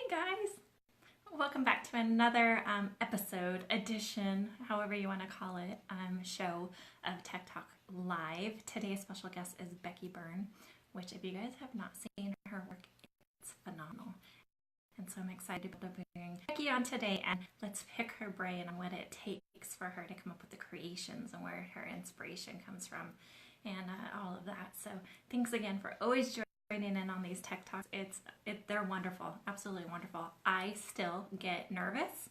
guys. Welcome back to another edition, however you want to call it, show of Tech Talk Live. Today's special guest is Becky Byrne, which if you guys have not seen her work, it's phenomenal. And so I'm excited to bring Becky on today, and let's pick her brain on what it takes for her to come up with the creations and where her inspiration comes from and all of that. So thanks again for always joining in on these tech talks. They're wonderful, absolutely wonderful. I still get nervous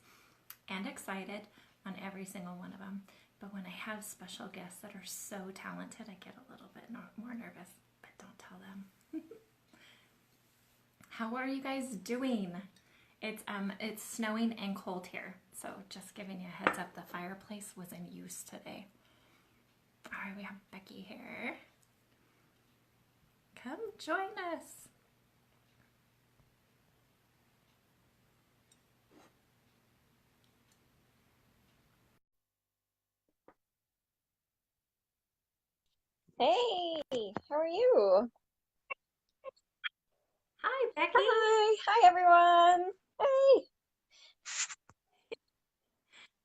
and excited on every single one of them, but when I have special guests that are so talented, I get a little bit more nervous, but don't tell them. How are you guys doing? It's snowing and cold here, so just giving you a heads up, the fireplace was in use today. All right, we have Becky here. Come join us. Hey, how are you? Hi, Becky. Hi everyone. Hey.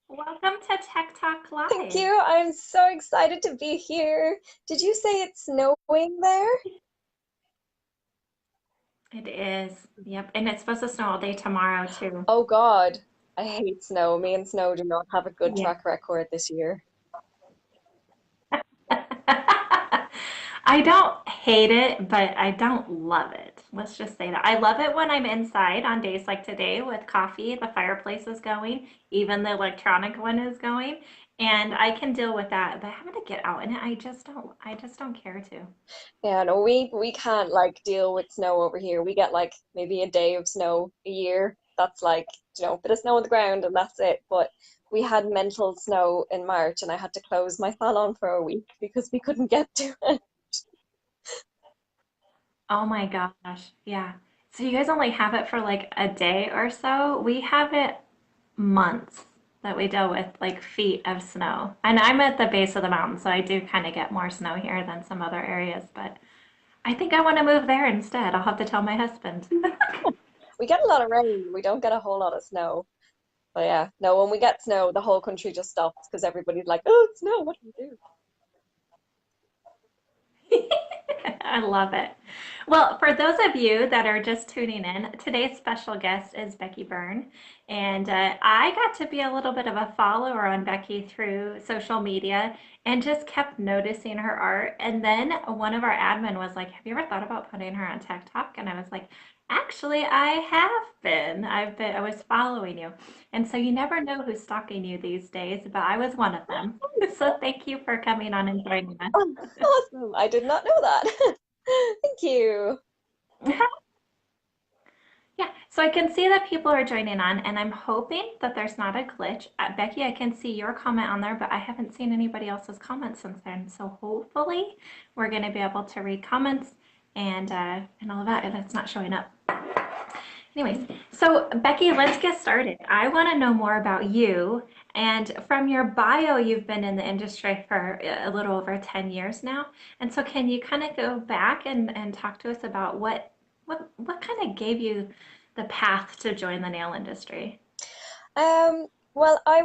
Welcome to Tech Talk Live. Thank you. I'm so excited to be here. Did you say it's snowing there? It is. Yep. And it's supposed to snow all day tomorrow too. Oh God, I hate snow. Me and snow do not have a good Yeah. track record this year. I don't hate it, but I don't love it. Let's just say that. I love it when I'm inside on days like today with coffee, the fireplace is going, even the electronic one is going, and I can deal with that. But having to get out in it, I just don't care to. Yeah, no, we can't like deal with snow over here. We get like maybe a day of snow a year. That's like, a bit of snow on the ground and that's it. But we had mental snow in March and I had to close my salon for a week because we couldn't get to it. Oh my gosh. Yeah. So you guys only have it for like a day or so. We have it months that we deal with like feet of snow. And I'm at the base of the mountain, so I do kind of get more snow here than some other areas, but I think I want to move there instead. I'll have to tell my husband. We get a lot of rain. We don't get a whole lot of snow. But yeah, no, when we get snow, the whole country just stops because everybody's like, oh, it's snow, what do we do? I love it. Well, for those of you that are just tuning in, today's special guest is Becky Byrne. And I got to be a little bit of a follower on Becky through social media and just kept noticing her art. And then one of our admin was like, have you ever thought about putting her on Tech Talk? And I was like, actually, I have been. I was following you. And so you never know who's stalking you these days, but I was one of them. So thank you for coming on and joining us. Oh, awesome. I did not know that. Thank you. Yeah, so I can see that people are joining on, and I'm hoping that there's not a glitch. Becky, I can see your comment on there, but I haven't seen anybody else's comments since then. So hopefully we're going to be able to read comments and all of that, and it's not showing up. Anyways, so Becky, let's get started. I want to know more about you. And from your bio, you've been in the industry for a little over 10 years now. And so can you kind of go back and talk to us about what kind of gave you the path to join the nail industry? Well, I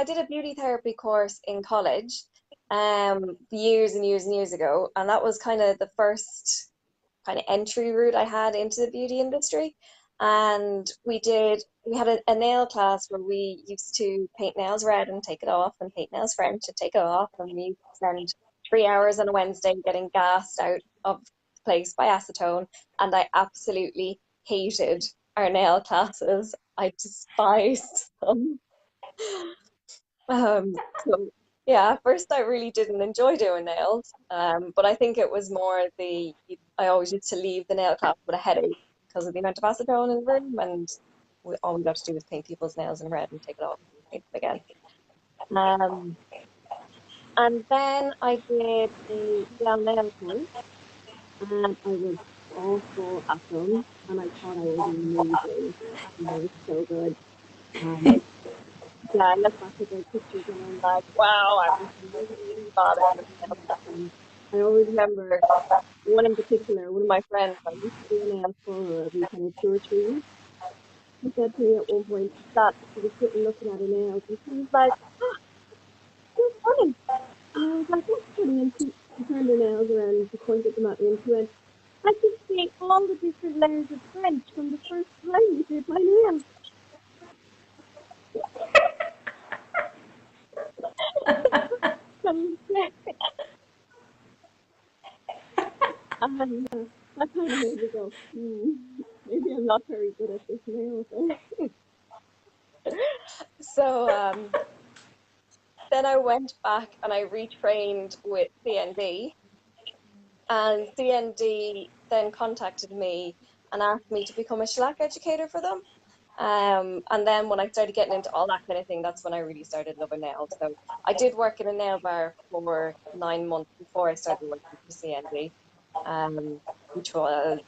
did a beauty therapy course in college, years and years and years ago, and that was kind of the first kind of entry route I had into the beauty industry. And we had a nail class where we used to paint nails red and take it off, and paint nails French and take it off. And we used to spend 3 hours on a Wednesday getting gassed out of the place by acetone. And I absolutely hated our nail classes. I despised them. So yeah, at first I really didn't enjoy doing nails. But I think it was more I always used to leave the nail class with a headache because of the amount of acetone in the room, and all we got to do was paint people's nails in red and take it off and paint them again. Um, and then I did a gel nail course, and I was awful at them, and I thought I was amazing. And I was so good. Um, Yeah, I look back at those pictures and I'm like, wow, I was really bad at this nail stuff. And I always remember one in particular, one of my friends, I used to do a nail for her every kind of 2 or 3 weeks. she said to me at one point that she was sitting looking at her nails and she was like, "You're funny." And I was like, "What's funny?" And she turned her nails around and she pointed them at me and she went, "I can see all the different layers of French from the first time you did my nails." So, yeah, and that kind of made me go, maybe I'm not very good at this nail thing. So then I went back and I retrained with CND, and CND then contacted me and asked me to become a shellac educator for them. And then when I started getting into all that kind of thing, that's when I really started loving nails. So I did work in a nail bar for 9 months before I started working for CND, which was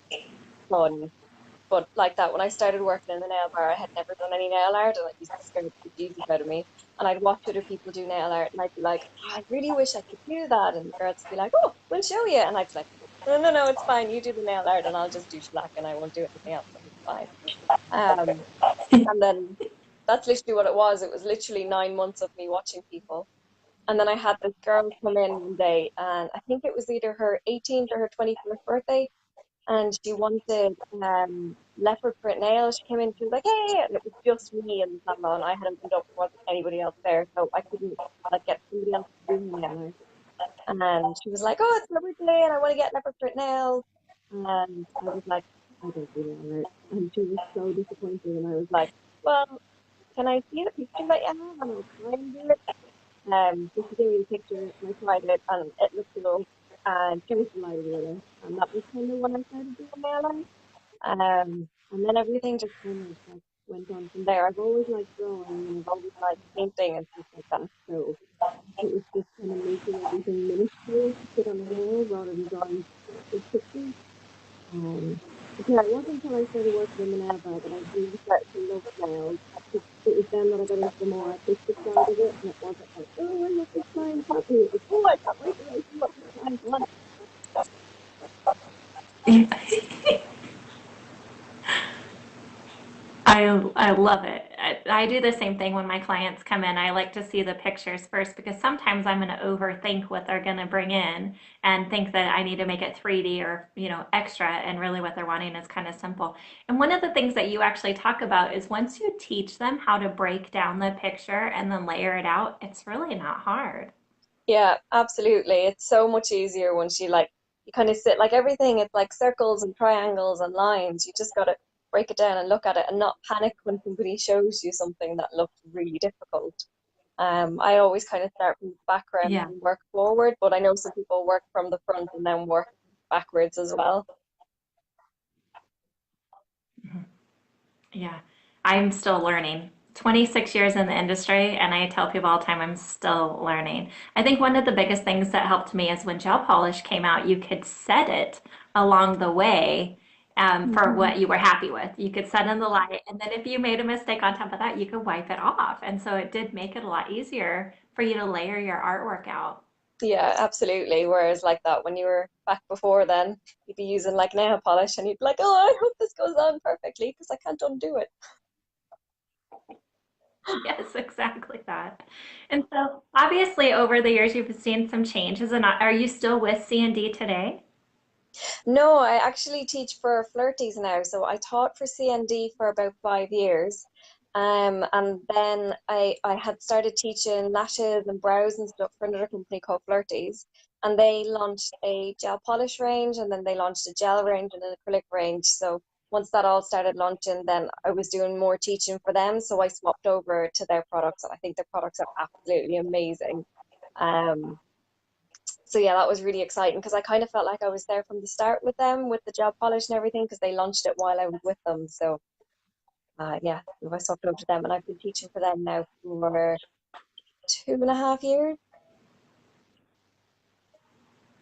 fun. But like that, when I started working in the nail bar, I had never done any nail art, and it used to scare the Jesus out of me. And I'd watch other people do nail art, and I'd be like, "Oh, I really wish I could do that." And the girls would be like, "Oh, we'll show you." And I'd be like, "No, no, no, it's fine. You do the nail art, and I'll just do shellac, and I won't do anything else. So it's fine." Um, and then that's literally what it was. It was literally 9 months of me watching people. And then I had this girl come in one day, and I think it was either her 18th or her 21st birthday, and she wanted leopard print nails. She came in, she was like, "Hey," and it was just me and the salon. I hadn't been up, there wasn't anybody else there, so I couldn't like get somebody else to do my nail art. And she was like, "Oh, it's my birthday, and I want to get leopard print nails." And I was like, "I don't do nail art," and she was so disappointed. And I was like, "Well, can I see the picture that you have, and I'll try and do it?" So she gave me the picture, and I tried it, and it looked good, and she was delighted with it. And that was kind of when I started doing nail art. And then everything just kind of like went on from there. I've always liked drawing and I've always liked painting and stuff like that. So it was just kind of making everything minuscule to fit on a nail rather than drawing big pictures. But yeah, it wasn't until I started working in the nail bar that I really started to love nails. It was then that I got into the more artistic side of it, and it wasn't like, "Oh, I love this client happy." It was, "Oh, I can't wait to see what this client wants." I love it. I do the same thing when my clients come in. I like to see the pictures first because sometimes I'm going to overthink what they're going to bring in and think that I need to make it 3D or, extra. And really what they're wanting is kind of simple. And one of the things that you actually talk about is once you teach them how to break down the picture and then layer it out, it's really not hard. Yeah, absolutely. It's so much easier once you kind of sit like everything, it's like circles and triangles and lines. You just got to break it down and look at it and not panic when somebody shows you something that looks really difficult. I always kind of start from the background Yeah. and work forward, but I know some people work from the front and then work backwards as well. Yeah, I'm still learning. 26 years in the industry, and I tell people all the time I'm still learning. I think one of the biggest things that helped me is when gel polish came out, you could set it along the way for Hmm. what you were happy with. You could set in the light, and then if you made a mistake on top of that, you could wipe it off. And so it did make it a lot easier for you to layer your artwork out. Yeah, absolutely. Whereas like that when you were back before then, you'd be using like nail polish and you'd be like, "Oh, I hope this goes on perfectly because I can't undo it." Yes, exactly that. And so obviously over the years you've seen some changes and are you still with C&D today? No, I actually teach for flirties now. So I taught for CND for about 5 years. And then I had started teaching lashes and brows and stuff for another company called Flirties. And they launched a gel polish range, and then they launched a gel range and an acrylic range. So once that all started launching, then I was doing more teaching for them. So I swapped over to their products, and I think their products are absolutely amazing. Um, so yeah, that was really exciting because I kind of felt like I was there from the start with them with the gel polish and everything because they launched it while I was with them. So yeah, I swapped over to them and I've been teaching for them now for 2.5 years.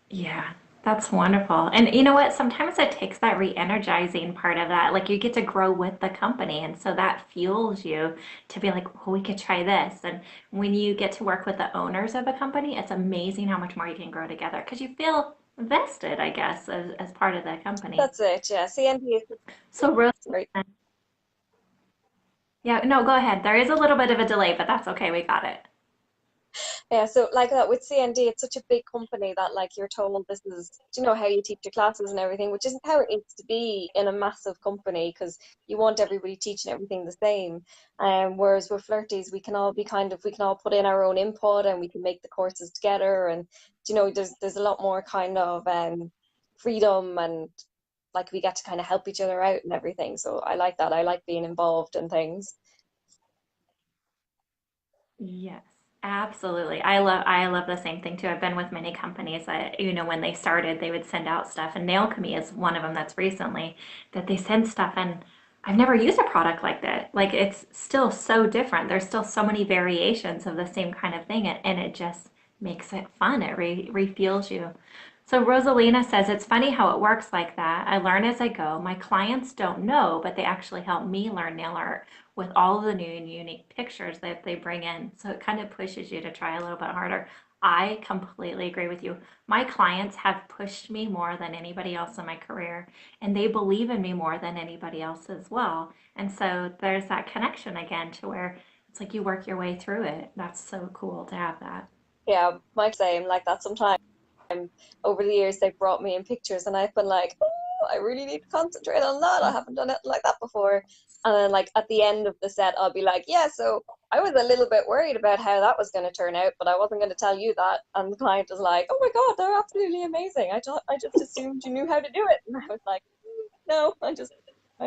Yeah, that's wonderful. And you know what? Sometimes it takes that re-energizing part of that. Like you get to grow with the company. And so that fuels you to be like, well, we could try this. And when you get to work with the owners of a company, it's amazing how much more you can grow together because you feel vested, I guess, as part of the company. That's it. Yeah, CND is So, Rose, sorry. Yeah, no, go ahead. There is a little bit of a delay, but that's okay. We got it. Yeah, so like that with CND, it's such a big company that like you're told this is, you know, how you teach your classes and everything, which isn't how it needs to be in a massive company because you want everybody teaching everything the same. Whereas with Flirties, we can all be kind of we can all put in our own input and we can make the courses together, and you know, there's a lot more kind of freedom, and like we get to kind of help each other out and everything. So I like that. I like being involved in things. Yes, absolutely. I love the same thing too. I've been with many companies that, when they started, they would send out stuff, and Nail Chemie is one of them that's recently that they send stuff, and I've never used a product like that. Like it's still so different. There's still so many variations of the same kind of thing, and it just makes it fun. It refuels you. So Rosalina says it's funny how it works like that. I learn as I go. My clients don't know, but they actually help me learn nail art with all of the new and unique pictures that they bring in. So it kind of pushes you to try a little bit harder. I completely agree with you. My clients have pushed me more than anybody else in my career, and they believe in me more than anybody else as well. And so there's that connection again to where it's like you work your way through it. That's so cool to have that. Yeah, my same like that sometimes. Over the years they've brought me in pictures and I've been like, oh, I really need to concentrate on that. I haven't done it like that before. And then like at the end of the set, I'll be like, yeah, so I was a little bit worried about how that was going to turn out, but I wasn't going to tell you that. And the client was like, oh my God, they're absolutely amazing. I just assumed you knew how to do it. And I was like, no, I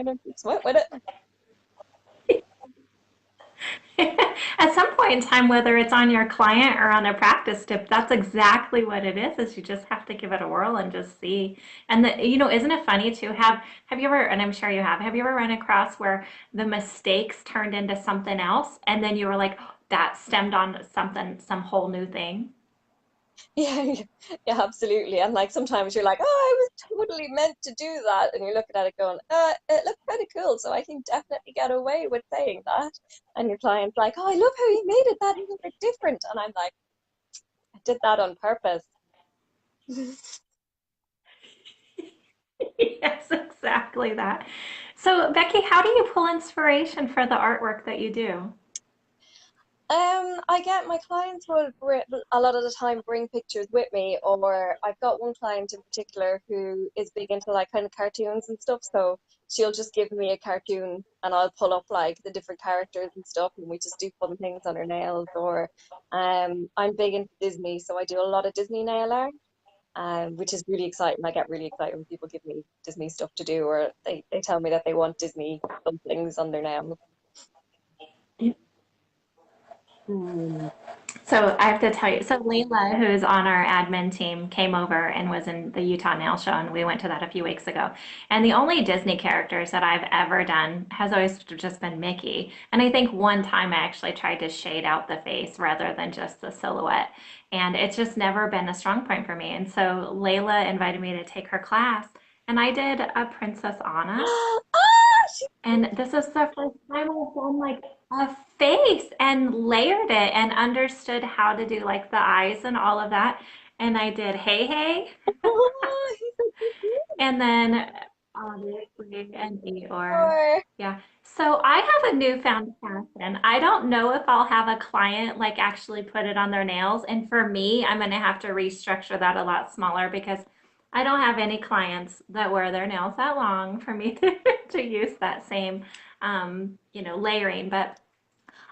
don't just went with it. At some point in time, whether it's on your client or on a practice tip, that's exactly what it is you just have to give it a whirl and just see. And isn't it funny to have you ever, and I'm sure you have you ever run across where the mistakes turned into something else and then you were like, that stemmed on something, some whole new thing? Yeah, yeah, yeah, absolutely. And like sometimes you're like, oh, I was totally meant to do that. And you're looking at it going, it looked kind of cool. So I can definitely get away with saying that. And your client's like, oh, I love how you made it that little bit different. And I'm like, I did that on purpose. Yes, exactly that. So, Becky, how do you pull inspiration for the artwork that you do? I get my clients will a lot of the time bring pictures with me, or I've got one client in particular who is big into like kind of cartoons and stuff. So she'll just give me a cartoon and I'll pull up like the different characters and stuff, and we just do fun things on her nails. Or I'm big into Disney, so I do a lot of Disney nail art, which is really exciting. I get really excited when people give me Disney stuff to do, or they tell me that they want Disney dumplings on their nails. Um, So I have to tell you, so Layla, who's on our admin team, came over and was in the Utah Nail Show, and we went to that a few weeks ago. And the only Disney characters that I've ever done has always just been Mickey. And I think one time I actually tried to shade out the face rather than just the silhouette. And it's just never been a strong point for me. And so Layla invited me to take her class, and I did a Princess Anna. Ah, And this is the first time I've done like a face and layered it and understood how to do like the eyes and all of that. And I did hey hey, oh, he's so cute. and then obviously an Eeyore. Or Yeah. So I have a newfound passion. I don't know if I'll have a client like actually put it on their nails. And for me, I'm gonna have to restructure that a lot smaller because I don't have any clients that wear their nails that long for me to use that same layering. But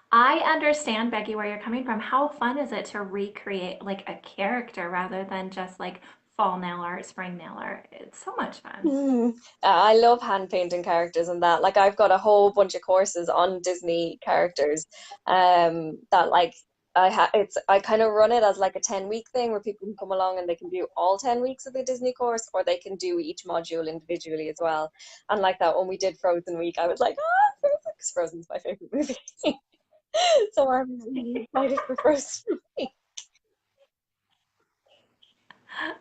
I understand, Becky, where you're coming from. How fun is it to recreate like a character rather than just like fall nail art, spring nail art? It's so much fun. I love hand painting characters and that. Like I've got a whole bunch of courses on Disney characters. That like I kind of run it as like a 10-week thing where people can come along and they can do all 10 weeks of the Disney course, or they can do each module individually as well. And like that when we did Frozen Week, I was like, ah, Frozen, 'cause Frozen's my favorite movie. So I'm really excited for Frozen Week.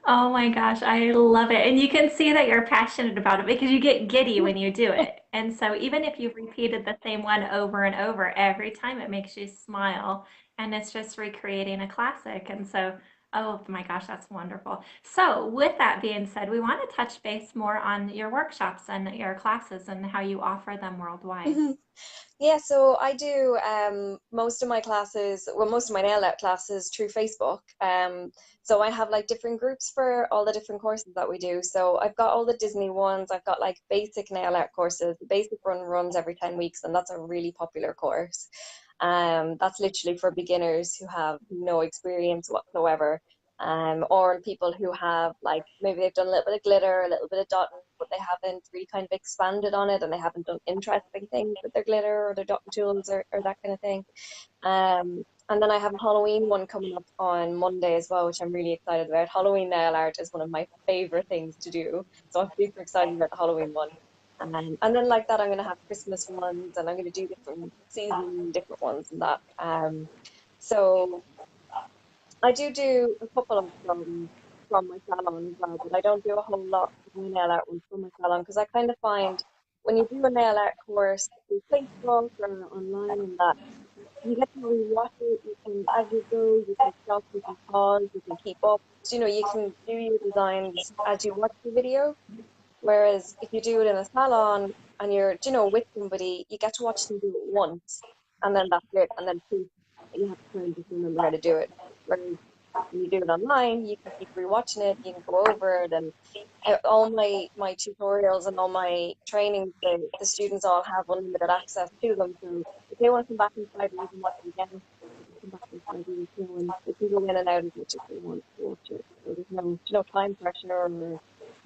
Oh my gosh, I love it. And you can see that you're passionate about it because you get giddy when you do it. And so even if you've repeated the same one over and over, every time it makes you smile and it's just recreating a classic. And so, oh my gosh, that's wonderful. So with that being said, we want to touch base more on your workshops and your classes and how you offer them worldwide. Yeah, so I do most of my classes, well, most of my nail art classes through Facebook. So I have like different groups for all the different courses that we do. So I've got all the Disney ones. I've got like basic nail art courses. The basic run runs every 10 weeks, and that's a really popular course. That's literally for beginners who have no experience whatsoever. Or people who have like maybe they've done a little bit of glitter, a little bit of dotting, but they haven't really kind of expanded on it and they haven't done interesting things with their glitter or their dotting tools or that kind of thing. And then I have a Halloween one coming up on Monday as well, which I'm really excited about. Halloween nail art is one of my favorite things to do, so I'm super excited about the Halloween one. And then like that, I'm gonna have Christmas ones, and I'm gonna do different season, different ones, and that. So I do a couple of them from my salon as well, but I don't do a whole lot of my nail art ones from my salon because I kind of find when you do a nail art course through Facebook or online and that you get to rewatch it. You can, as you go, you can stop, you can pause, you can keep up. So, you can do your designs as you watch the video. Whereas if you do it in a salon and you're, with somebody, you get to watch them do it once, and then that's it, and then poof, you have to kind of just remember how to do it. Whereas when you do it online, you can keep rewatching it, you can go over it, and all my tutorials and all my trainings, the students all have unlimited access to them. So if they want to come back in 5 years and watch it again, they can come back in 5 years, and they can go in and out as much as they want to watch it. So there's no time pressure or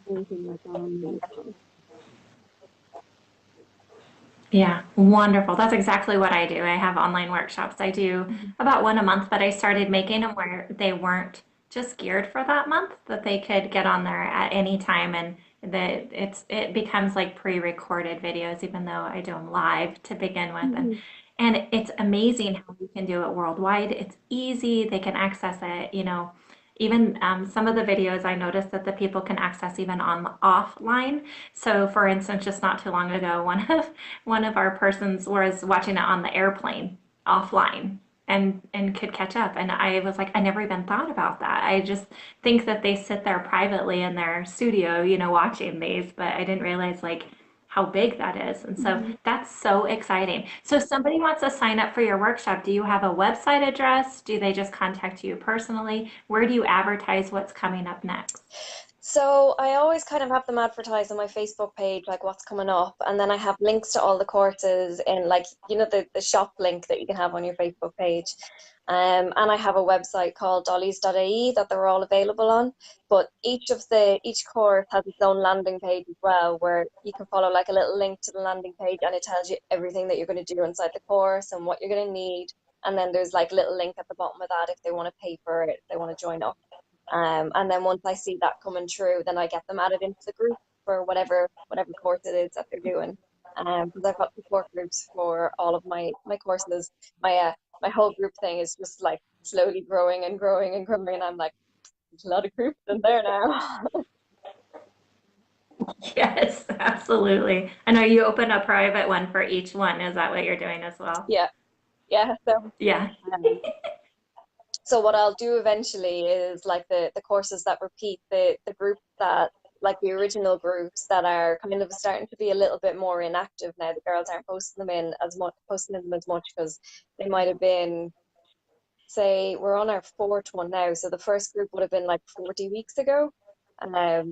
anything like that on the course. Yeah, wonderful. That's exactly what I do. I have online workshops. I do Mhm. about one a month, but I started making them where they weren't just geared for that month, that they could get on there at any time and that it becomes like pre-recorded videos, even though I do them live to begin with. Mhm. And it's amazing how you can do it worldwide. It's easy. They can access it, even some of the videos I noticed that the people can access even on offline. So for instance, just not too long ago, one of our persons was watching it on the airplane offline and could catch up. And I was like, I never even thought about that. I just think that they sit there privately in their studio, watching these, but I didn't realize like how big that is. And so Mhm. that's so exciting. So if somebody wants to sign up for your workshop, do you have a website address? Do they just contact you personally? Where do you advertise what's coming up next? So I always kind of have them advertised on my Facebook page, like what's coming up, and then I have links to all the courses in like the shop link that you can have on your Facebook page. And I have a website called dollies.ie that they're all available on. But each course has its own landing page as well, where you can follow like a little link to the landing page, and it tells you everything that you're going to do inside the course and what you're going to need. And then there's like little link at the bottom of that if they want to pay for it, if they want to join up. And then once I see that coming through, then I get them added into the group for whatever course it is that they're doing. Because I've got support groups for all of my courses. My whole group thing is just like slowly growing and growing and growing, and I'm like, there's a lot of groups in there now. Yes, absolutely. I know you open a private one for each one. Is that what you're doing as well? Yeah, yeah. Yeah. Um, so what I'll do eventually is like the courses that repeat the groups that like the original groups that are kind of starting to be a little bit more inactive now. The girls aren't posting them as much because they might have been, say, we're on our fourth one now, so the first group would have been like 40 weeks ago.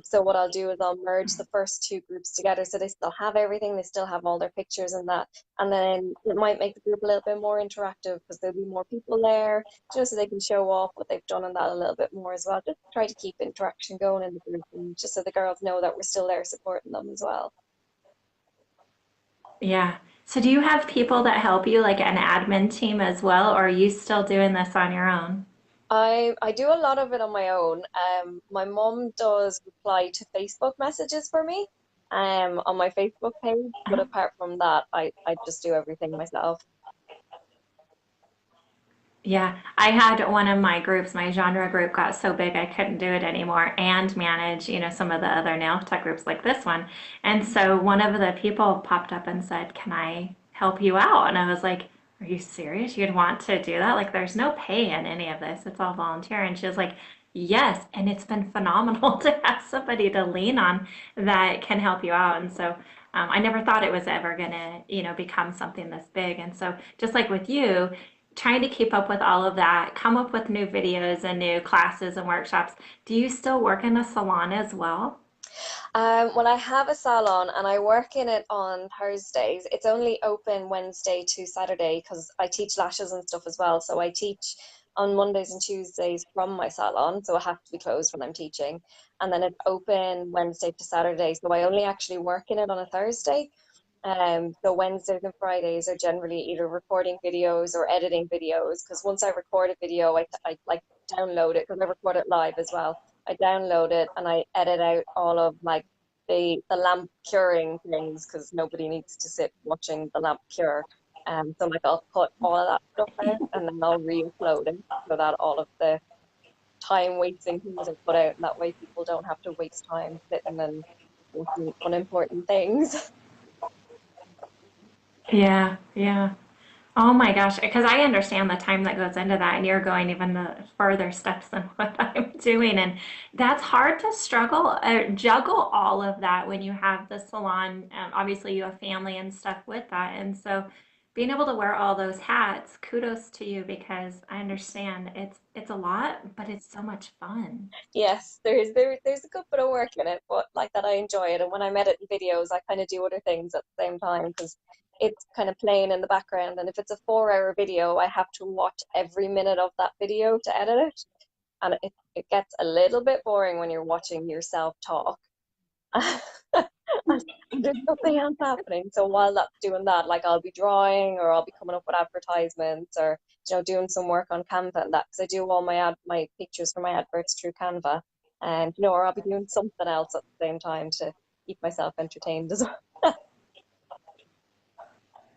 So what I'll do is I'll merge the first two groups together so they still have everything, they still have all their pictures and that, and then it might make the group a little bit more interactive because there'll be more people there, just so they can show off what they've done and that a little bit more as well. Just try to keep interaction going in the group, and just so the girls know that we're still there supporting them as well. Yeah. So do you have people that help you, like an admin team as well, or are you still doing this on your own? I do a lot of it on my own. My mum does reply to Facebook messages for me, on my Facebook page. But apart from that, I just do everything myself. Yeah, I had one of my groups, my genre group got so big I couldn't do it anymore and manage, some of the other nail tech groups like this one. And so one of the people popped up and said, "Can I help you out?" And I was like, "Are you serious? You'd want to do that? Like, there's no pay in any of this. It's all volunteer." And she was like, "Yes." And it's been phenomenal to have somebody to lean on that can help you out. And so I never thought it was ever gonna, become something this big. And so just like with you, trying to keep up with all of that, come up with new videos and new classes and workshops. Do you still work in a salon as well? Well, I have a salon and I work in it on Thursdays. It's only open Wednesday to Saturday because I teach lashes and stuff as well. So I teach on Mondays and Tuesdays from my salon. So I have to be closed when I'm teaching. And then it's open Wednesday to Saturday. So I only actually work in it on a Thursday. So Wednesdays and Fridays are generally either recording videos or editing videos. Because once I record a video, I like download it because I record it live as well. I download it and I edit out all of like the lamp curing things because nobody needs to sit watching the lamp cure. So like I'll cut all of that stuff out and then I'll re-upload it so that all of the time wasting things are put out, and that way people don't have to waste time sitting and watching unimportant things. Yeah, yeah. Oh my gosh, because I understand the time that goes into that, and you're going even the further steps than what I'm doing. And that's hard to juggle all of that when you have the salon. Obviously, you have family and stuff with that. And so being able to wear all those hats, kudos to you because I understand it's a lot, but it's so much fun. Yes, there's a good bit of work in it, but like that I enjoy it. And when I'm editing videos, I kind of do other things at the same time because it's kind of playing in the background. And if it's a 4 hour video, I have to watch every minute of that video to edit it. And it gets a little bit boring when you're watching yourself talk. And there's nothing else happening. So while that's doing that, like I'll be drawing or I'll be coming up with advertisements or doing some work on Canva and that because I do all my pictures for my adverts through Canva, and or I'll be doing something else at the same time to keep myself entertained as well.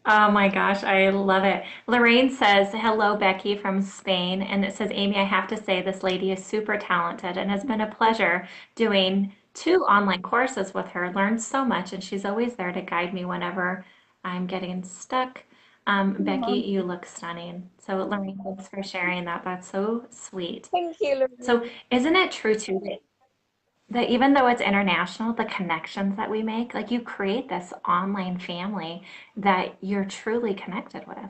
Oh my gosh, I love it. Lorraine says, hello, Becky from Spain. And it says, Amy, I have to say this lady is super talented and has been a pleasure doing 2 online courses with her. Learned so much, and she's always there to guide me whenever I'm getting stuck. Becky, you look stunning. So, Lorraine, thanks for sharing that. That's so sweet. Thank you, So, Lorraine. isn't it true too that even though it's international, the connections that we make, like you create this online family that you're truly connected with.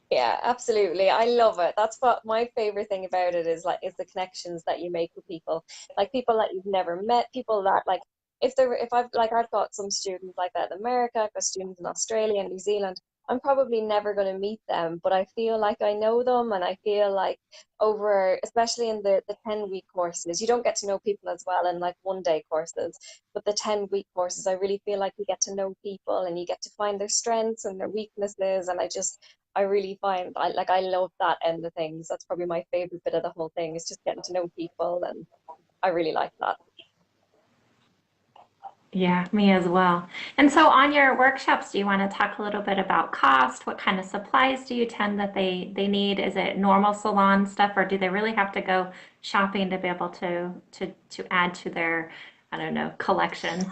Yeah, absolutely. I love it. That's what my favorite thing about it is the connections that you make with people. Like people that you've never met, people that like if I've got some students like that in America, I've got students in Australia and New Zealand. I'm probably never going to meet them, but I feel like I know them and I feel like over especially in the 10-week courses, you don't get to know people as well in like 1 day courses, but the 10-week courses, I really feel like you get to know people and you get to find their strengths and their weaknesses, and I really find I love that end of things. That's probably my favorite bit of the whole thing is just getting to know people, and I really like that. Yeah, me as well. And so on your workshops, do you want to talk a little bit about cost? What kind of supplies do you tend that they need? Is it normal salon stuff, or do they really have to go shopping to be able to add to their, I don't know, collection?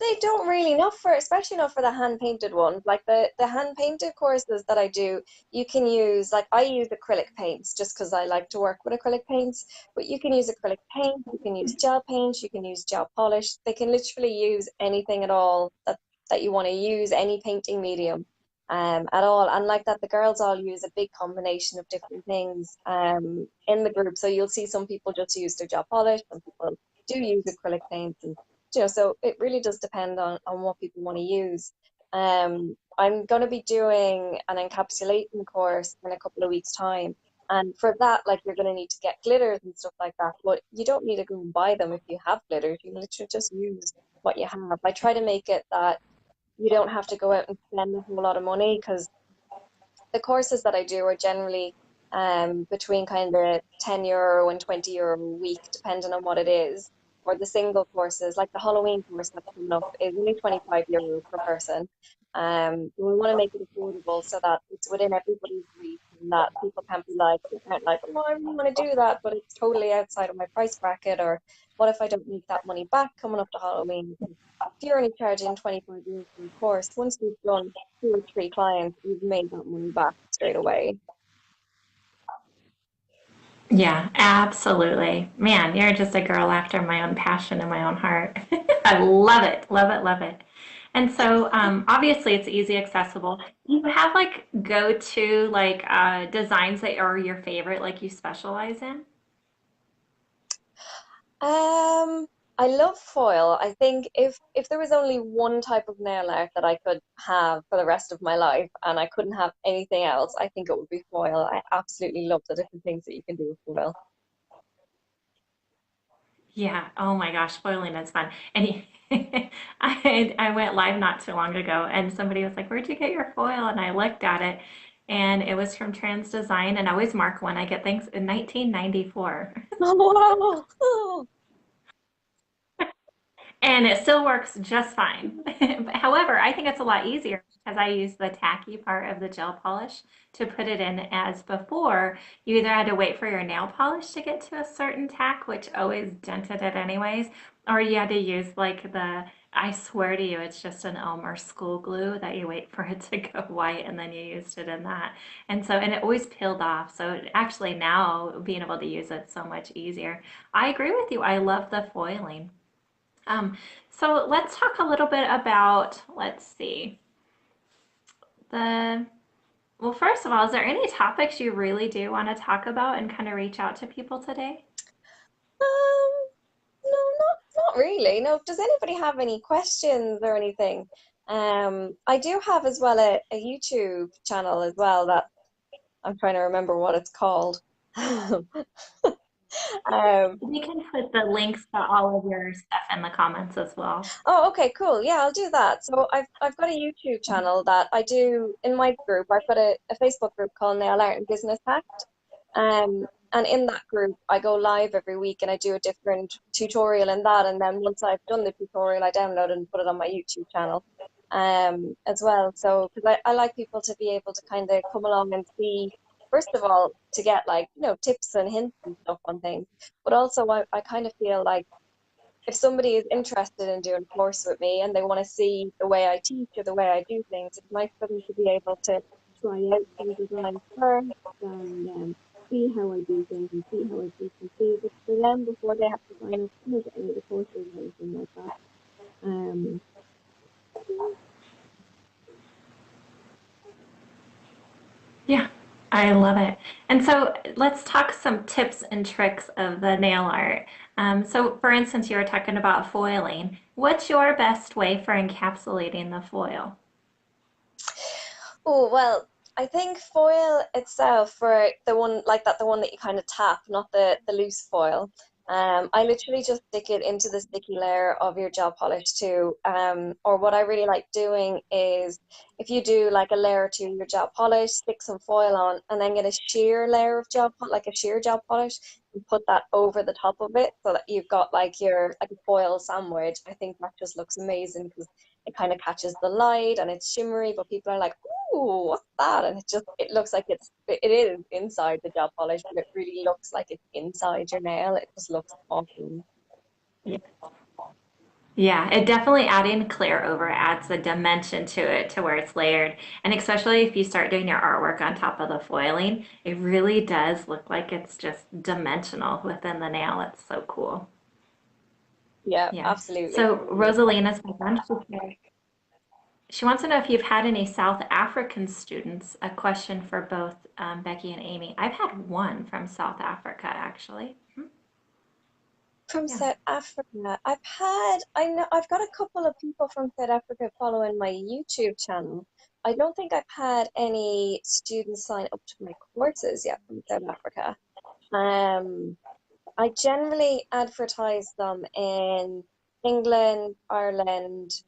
They don't really, not for, especially not for the hand painted ones. Like the hand painted courses that I do, you can use, like I use acrylic paints just because I like to work with acrylic paints, but you can use acrylic paint, you can use gel paint, you can use gel polish. They can literally use anything at all that you want to use, any painting medium at all. And like that, the girls all use a big combination of different things in the group. So you'll see some people just use their gel polish, some people do use acrylic paints, and so it really does depend on what people want to use. I'm going to be doing an encapsulation course in a couple of weeks' time. And for that, like you're going to need to get glitters and stuff like that. But you don't need to go and buy them if you have glitters. You literally just use what you have. I try to make it that you don't have to go out and spend a whole lot of money because the courses that I do are generally between kind of €10 and €20 a week, depending on what it is. Or the single courses, like the Halloween course that's coming up, is only €25 per person. We want to make it affordable so that it's within everybody's reach and that people can't be like, they can't like, oh, I really want to do that, but it's totally outside of my price bracket. Or what if I don't make that money back coming up to Halloween? If you're only charging €25 for a course, once you've done 2 or 3 clients, you've made that money back straight away. Yeah, absolutely. Man, you're just a girl after my own passion and my own heart. I love it, love it, love it. And so obviously it's easy accessible. You have like go-to like designs that are your favorite, like you specialize in? Um, I love foil. I think if there was only one type of nail art that I could have for the rest of my life and I couldn't have anything else, I think it would be foil. I absolutely love the different things that you can do with foil. Yeah. Oh my gosh, foiling is fun. And I went live not too long ago, and somebody was like, "Where'd you get your foil?" And I looked at it, and it was from Trans Design. And I always mark when I get things in 1994. Oh, wow. And it still works just fine. However, I think it's a lot easier because I use the tacky part of the gel polish to put it in, as before, you either had to wait for your nail polish to get to a certain tack, which always dented it anyways, or you had to use like I swear to you, it's just an Elmer school glue that you wait for it to go white and then you used it in that. And it always peeled off. So actually now being able to use it so much easier. I agree with you. I love the foiling. Um, so let's talk a little bit about, let's see, the, well, first of all, is there any topics you really do want to talk about and kind of reach out to people today? Um, no, not really. No, does anybody have any questions or anything? I do have as well a YouTube channel as well that I'm trying to remember what it's called. Um, We can put the links to all of your stuff in the comments as well. oh, okay, cool. Yeah, I'll do that. So I've got a YouTube channel that I do in my group. I've got a Facebook group called Nail Art and Business Hack. And in that group, I go live every week and I do a different tutorial in that. And then once I've done the tutorial, I download it and put it on my YouTube channel as well. So, because I like people to be able to kind of come along and see, first of all, to get like, tips and hints and stuff on things. But also, I kind of feel like if somebody is interested in doing a course with me and they want to see the way I teach or the way I do things, it's nice for them to be able to try out some designs first and see how I do things and see how I teach and see if it's for them before they have to sign up to any of the courses or anything like that. Um, Yeah, I love it. And so let's talk some tips and tricks of the nail art. So, for instance, you were talking about foiling. What's your best way for encapsulating the foil? Oh, well, I think foil itself for the one like that, the one that you kind of tap, not the loose foil. I literally just stick it into the sticky layer of your gel polish too. Or what I really like doing is if you do like a layer to your gel polish, stick some foil on, and then get a sheer layer of like a sheer gel polish, and put that over the top of it so that you've got like your like a foil sandwich. I think that just looks amazing because it kind of catches the light and it's shimmery, but people are like, "Ooh, what's that?" And it looks like it is inside the gel polish, but it really looks like it's inside your nail. It just looks awesome. Yeah, it definitely adding clear over adds a dimension to it to where it's layered. And especially if you start doing your artwork on top of the foiling, it really does look like it's just dimensional within the nail. It's so cool. Yeah, Yeah. absolutely. So Rosalina's background, she wants to know if you've had any South African students. A question for both Becky and Amy. I've had one from South Africa, actually. From Yeah. South Africa, I know I've got a couple of people from South Africa following my YouTube channel. I don't think I've had any students sign up to my courses yet from South Africa. Um, I generally advertise them in England, Ireland,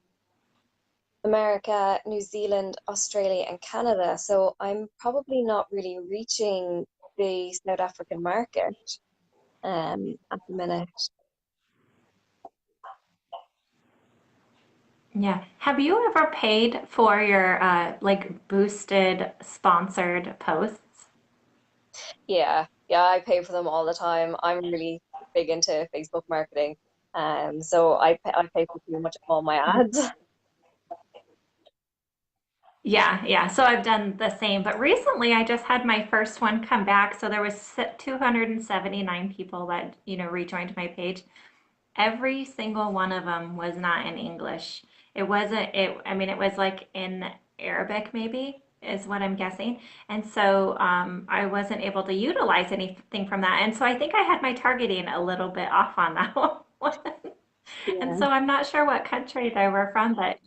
America, New Zealand, Australia, and Canada. So I'm probably not really reaching the South African market at the minute. Yeah. Have you ever paid for your like boosted sponsored posts? Yeah, yeah, I pay for them all the time. I'm really big into Facebook marketing. So I pay for pretty much all my ads. Yeah, yeah. So I've done the same, but recently I just had my first one come back. So there was 279 people that rejoined my page. Every single one of them was not in English. It wasn't it I mean it was like in Arabic maybe is what I'm guessing. And so I wasn't able to utilize anything from that. And so I think I had my targeting a little bit off on that one. And Yeah. so I'm not sure what country they were from, but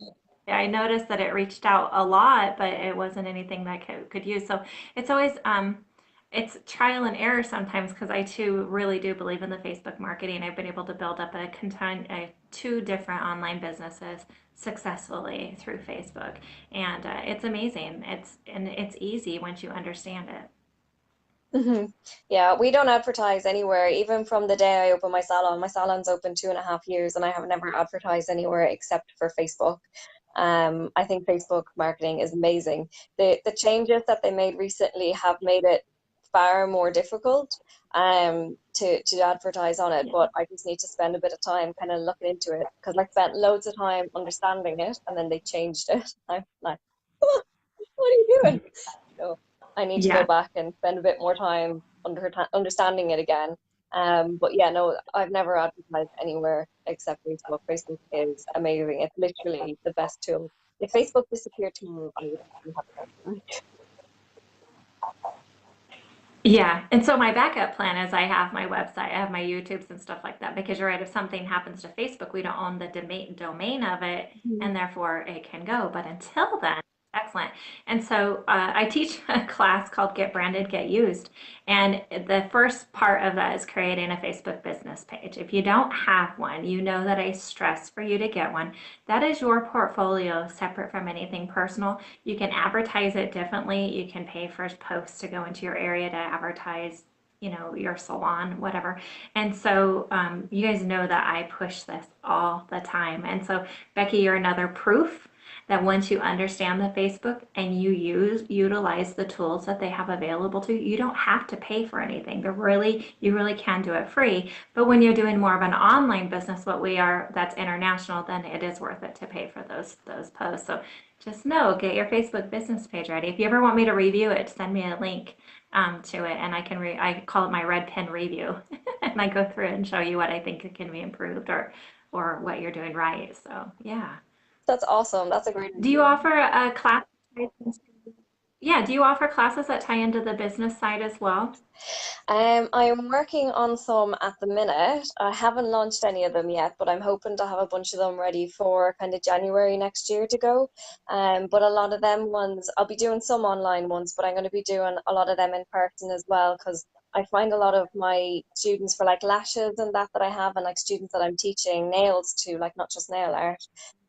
I noticed that it reached out a lot, but it wasn't anything that could use. So it's always it's trial and error sometimes because I too really do believe in the Facebook marketing. I've been able to build up two different online businesses successfully through Facebook, and it's amazing. It's easy once you understand it. Hmm. Yeah, we don't advertise anywhere, even from the day I opened my salon. My salon's open 2.5 years, and I have never advertised anywhere except for Facebook. I think Facebook marketing is amazing. The changes that they made recently have made it far more difficult to advertise on it, Yeah. but I just need to spend a bit of time kind of looking into it because I spent loads of time understanding it and then they changed it. I'm like, what are you doing? So I need to go Yeah. back and spend a bit more time understanding it again. But yeah, no, I've never advertised anywhere except Facebook. Facebook is amazing. It's literally the best tool. If Facebook disappeared tomorrow, I would actually have a website. Yeah. And so my backup plan is I have my website, I have my YouTubes and stuff like that. Because you're right, if something happens to Facebook, we don't own the domain of it, and therefore it can go. But until then, excellent. And so I teach a class called Get Branded, Get Used. And the first part of that is creating a Facebook business page. If you don't have one, you know that I stress for you to get one. That is your portfolio separate from anything personal. You can advertise it differently. You can pay for posts to go into your area to advertise, your salon, whatever. And so you guys know that I push this all the time. And so, Becky, you're another proof that once you understand the Facebook and you utilize the tools that they have available to you, you don't have to pay for anything. You really can do it free. But when you're doing more of an online business, what we are that's international, then it is worth it to pay for those posts. So just know, get your Facebook business page ready. If you ever want me to review it, send me a link to it, and I call it my red pen review, and I go through it and show you what I think it can be improved or what you're doing right. So yeah. That's awesome. That's a great Do you idea. offer a class? Yeah, do you offer classes that tie into the business side as well? I am working on some at the minute. I haven't launched any of them yet, but I'm hoping to have a bunch of them ready for kind of January next year to go. But a lot of them ones, I'll be doing some online ones, but I'm going to be doing a lot of them in person as well because I find a lot of my students for like lashes and that I have, and like students that I'm teaching nails to, like not just nail art,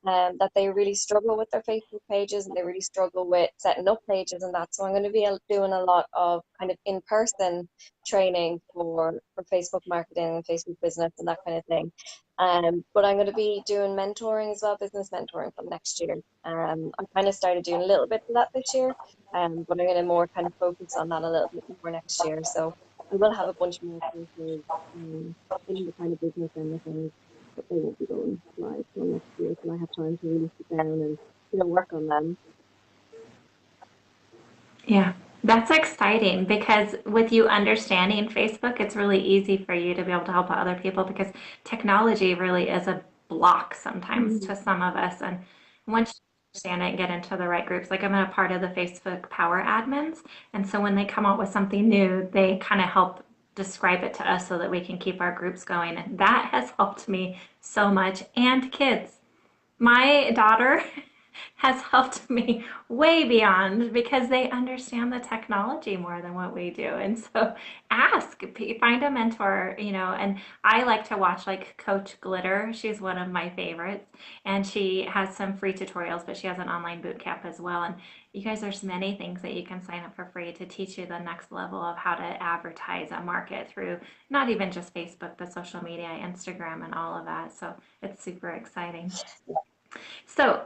that they really struggle with their Facebook pages and they really struggle with setting up pages and that. So I'm going to be doing a lot of kind of in-person training for Facebook marketing and Facebook business and that kind of thing. But I'm going to be doing mentoring as well, business mentoring from next year. I kind of started doing a little bit of that this year, but I'm going to more kind of focus on that a little bit more next year. So I will have a bunch more courses in the kind of business end of things, but they won't be going live till next year, so I have time to really sit down and work on them. Yeah, that's exciting because with you understanding Facebook, it's really easy for you to be able to help other people because technology really is a block sometimes Mhm. to some of us. And once you understand it and get into the right groups, like I'm in a part of the Facebook Power Admins. And so when they come out with something new, they kind of help describe it to us so that we can keep our groups going. And that has helped me so much. And kids. My daughter has helped me way beyond because they understand the technology more than what we do. And so find a mentor, and I like to watch like Coach Glitter. She's one of my favorites. And she has some free tutorials, but she has an online boot camp as well. And you guys, there's many things that you can sign up for free to teach you the next level of how to advertise a market through not even just Facebook, but social media, Instagram, and all of that. So it's super exciting. So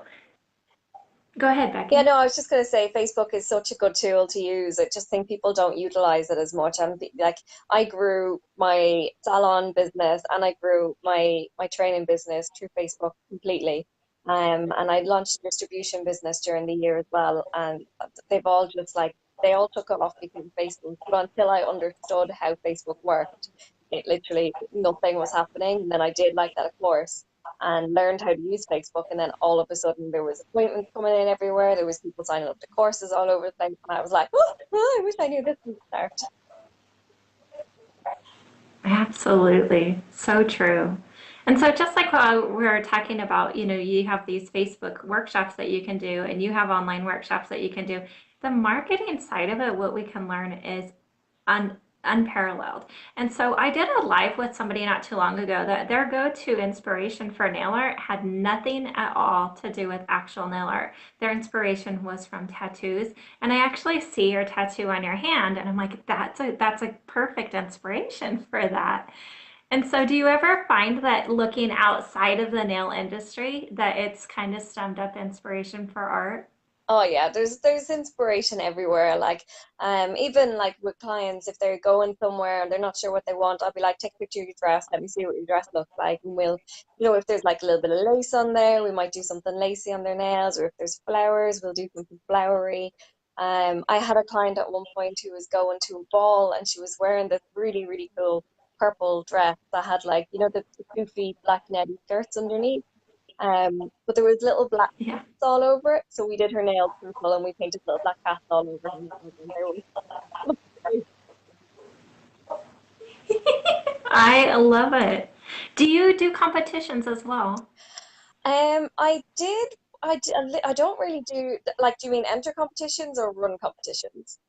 go ahead, Yeah, Becky. no, I was just going to say Facebook is such a good tool to use. I just think people don't utilize it as much. And like, I grew my salon business and I grew my training business through Facebook completely. And I launched a distribution business during the year as well. And they've all just like they all took off because of Facebook. But until I understood how Facebook worked, it literally nothing was happening. And then I did like that course. and learned how to use Facebook. And then all of a sudden there was appointments coming in everywhere. There was people signing up to courses all over the place. And I was like, oh, I wish I knew this from the start. Absolutely. So true. And so just like what we were talking about, you have these Facebook workshops that you can do and you have online workshops that you can do. The marketing side of it, what we can learn is un unparalleled. And so I did a live with somebody not too long ago that their go-to inspiration for nail art had nothing at all to do with actual nail art. Their inspiration was from tattoos. And I actually see your tattoo on your hand and I'm like, that's a perfect inspiration for that. And so do you ever find that looking outside of the nail industry that it's kind of stemmed up inspiration for art? Oh yeah, there's inspiration everywhere. Like, even like with clients, if they're going somewhere and they're not sure what they want, I'll be like, take a picture of your dress, let me see what your dress looks like, and we'll, if there's like a little bit of lace on there, we might do something lacy on their nails, or if there's flowers, we'll do something flowery. I had a client at one point who was going to a ball, and she was wearing this really, really cool purple dress that had like, the poofy black netty skirts underneath. But there was little black Yeah. cats all over it, so we did her nails purple and we painted little black cats all over her nails, and they were I love it. Do you do competitions as well? I did. I don't really do like. Do you mean enter competitions or run competitions?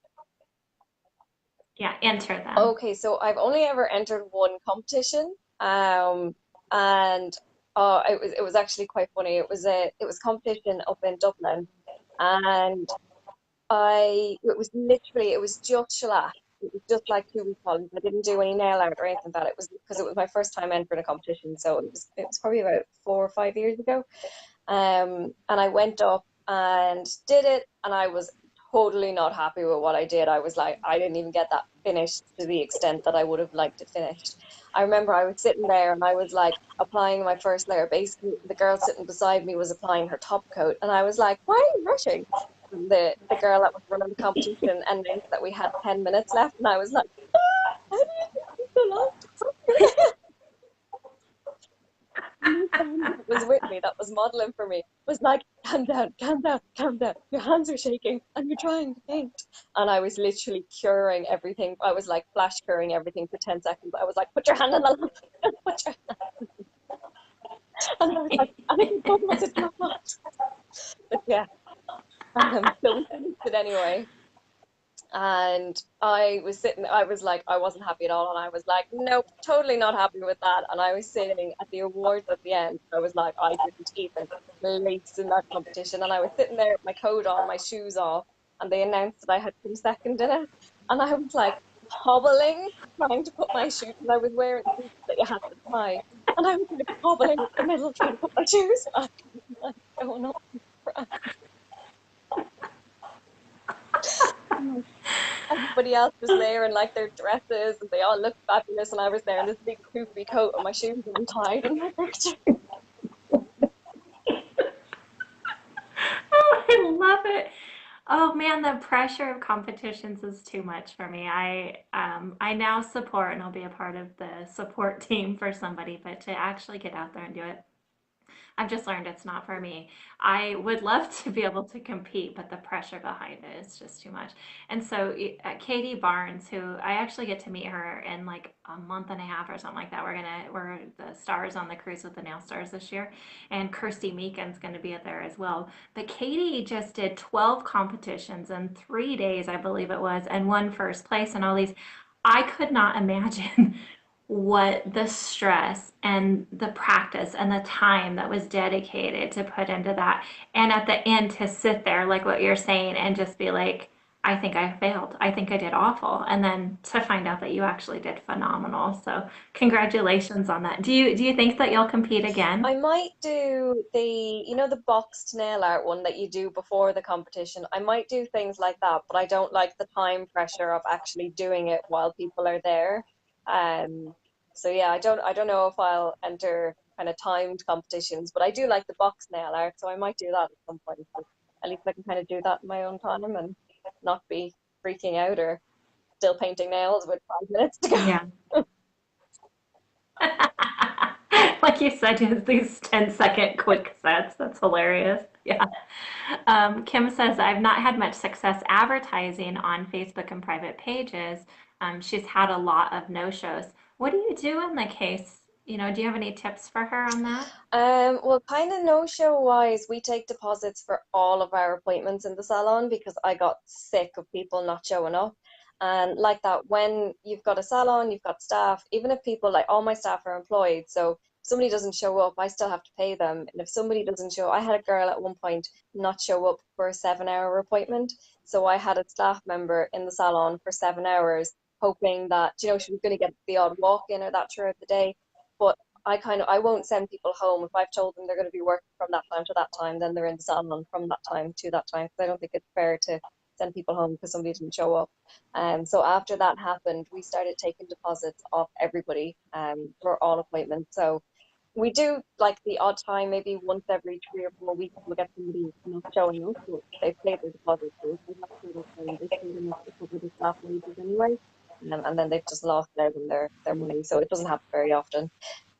Yeah, enter them. Okay, so I've only ever entered one competition, and it was actually quite funny. It was competition up in Dublin, and it was just shellac. It was just like 2 week college. I didn't do any nail art or anything like that. It was because it was my first time entering a competition, so it was probably about 4 or 5 years ago. And I went up and did it, and I was totally not happy with what I did. I was like, I didn't even get that finished to the extent that I would have liked it finished. I remember I was sitting there and I was like applying my first layer. Basically, the girl sitting beside me was applying her top coat, and I was like, why are you rushing? And the girl that was running the competition announced that we had 10 minutes left, and I was like, how do you take so long to prep my friend that was with me, that was modeling for me, was like, calm down, calm down, calm down. Your hands are shaking and you're trying to paint. And I was literally curing everything. I was like flash curing everything for 10 seconds. I was like, put your hand on the lamp. Put your... And I was like, and I can talk about it drop off. But yeah, so we finished it anyway. And I was like, I wasn't happy at all. And I was like, nope, totally not happy with that. And I was sitting at the awards at the end. I was like, I didn't even place in that competition. And I was sitting there with my coat on, my shoes off, and they announced that I had come second in it. And I was like hobbling, trying to put my shoes, and I was wearing boots that you had to tie. And I was like hobbling up the middle, trying to put my shoes back. Like, going up. Everybody else was there in like their dresses and they all looked fabulous, and I was there in this big poofy coat and my shoes untied and my picture. Oh, I love it. Oh man, the pressure of competitions is too much for me. I now support and I'll be a part of the support team for somebody, but to actually get out there and do it, I've just learned it's not for me. I would love to be able to compete, but the pressure behind it is just too much. And so, Katie Barnes, who I actually get to meet her in like a month and a half or something like that. We're the stars on the cruise with the Nail Stars this year, and Kirsty Meakin's going to be there as well. But Katie just did 12 competitions in 3 days, I believe it was, and won first place and all these. I could not imagine what the stress and the practice and the time that was dedicated to put into that. And at the end, to sit there, like what you're saying, and just be like, I think I failed. I think I did awful. And then to find out that you actually did phenomenal. So congratulations on that. Do you think that you'll compete again? I might do the boxed nail art one that you do before the competition. I might do things like that, but I don't like the time pressure of actually doing it while people are there. Um, so yeah, I don't know if I'll enter kind of timed competitions, but I do like the boxed nail art, so I might do that at some point. So at least I can kind of do that in my own time and not be freaking out or still painting nails with 5 minutes to go. Yeah. Like you said, it's these 10-second quick sets. That's hilarious. Yeah. Kim says, I've not had much success advertising on Facebook and private pages. She's had a lot of no-shows. What do you do in the case? Do you have any tips for her on that? Well, kind of no-show wise, we take deposits for all of our appointments in the salon because I got sick of people not showing up. And like that, when you've got a salon, you've got staff, even if people, like all my staff are employed, so if somebody doesn't show up, I still have to pay them. And if somebody doesn't show, I had a girl at one point not show up for a 7 hour appointment. So I had a staff member in the salon for 7 hours, hoping that, she was going to get the odd walk in or that throughout the day. But I won't send people home if I've told them they're going to be working from that time to that time, then they're in the salon from that time to that time. Because I don't think it's fair to send people home because somebody didn't show up. So after that happened, we started taking deposits off everybody for all appointments. So we do like the odd time, maybe once every 3 or 4 weeks, we'll get somebody not showing up, but they've paid their deposit, so if they have showed up, then they've paid enough to cover the staff wages anyway, and then they've just lost out on their money, so it doesn't happen very often.